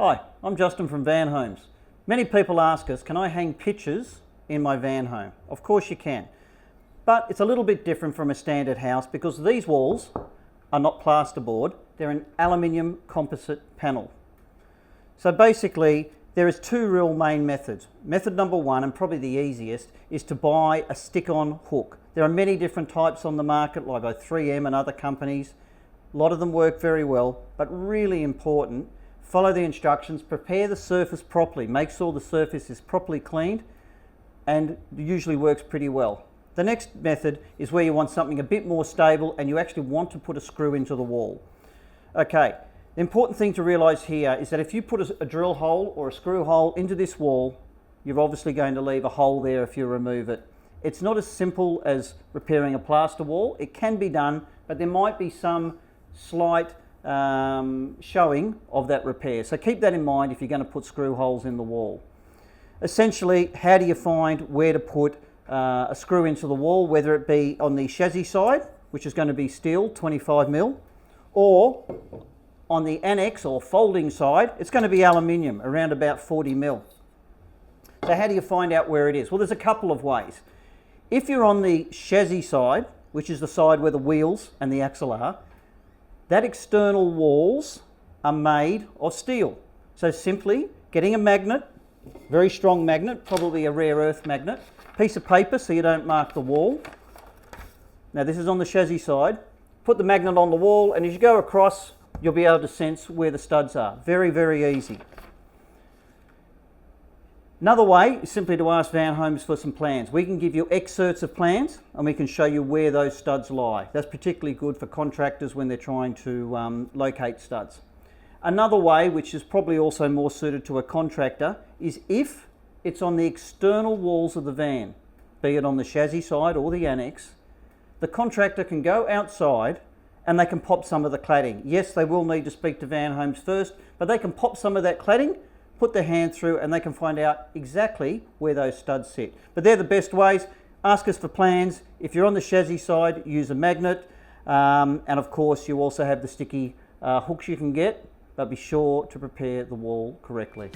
Hi, I'm Justin from VanHomes. Many people ask us, can I hang pictures in my van home? Of course you can, but it's a little bit different from a standard house because these walls are not plasterboard, they're an aluminium composite panel. So basically there is two real main methods. Method number one, and probably the easiest, is to buy a stick-on hook. There are many different types on the market, like by 3M and other companies. A lot of them work very well, but really important, follow the instructions, prepare the surface properly, make sure the surface is properly cleaned, and it usually works pretty well. The next method is where you want something a bit more stable and you actually want to put a screw into the wall. Okay, the important thing to realise here is that if you put a drill hole or a screw hole into this wall, you're obviously going to leave a hole there if you remove it. It's not as simple as repairing a plaster wall. It can be done, but there might be some slight showing of that repair. So keep that in mind if you're going to put screw holes in the wall. Essentially, how do you find where to put a screw into the wall, whether it be on the chassis side, which is going to be steel, 25mm, or on the annex or folding side, it's going to be aluminium, around about 40mm. So how do you find out where it is? Well, there's a couple of ways. If you're on the chassis side, which is the side where the wheels and the axle are, that external walls are made of steel. So simply getting a magnet, very strong magnet, probably a rare earth magnet, piece of paper so you don't mark the wall. Now this is on the chassis side. Put the magnet on the wall, and as you go across, you'll be able to sense where the studs are. Very, very easy. Another way is simply to ask VanHomes for some plans. We can give you excerpts of plans and we can show you where those studs lie. That's particularly good for contractors when they're trying to locate studs. Another way, which is probably also more suited to a contractor, is if it's on the external walls of the van, be it on the chassis side or the annex, the contractor can go outside and they can pop some of the cladding. Yes, they will need to speak to VanHomes first, but they can pop some of that cladding, put their hand through, and they can find out exactly where those studs sit. But they're the best ways. Ask us for plans. If you're on the chassis side, use a magnet. And of course, you also have the sticky hooks you can get, but be sure to prepare the wall correctly.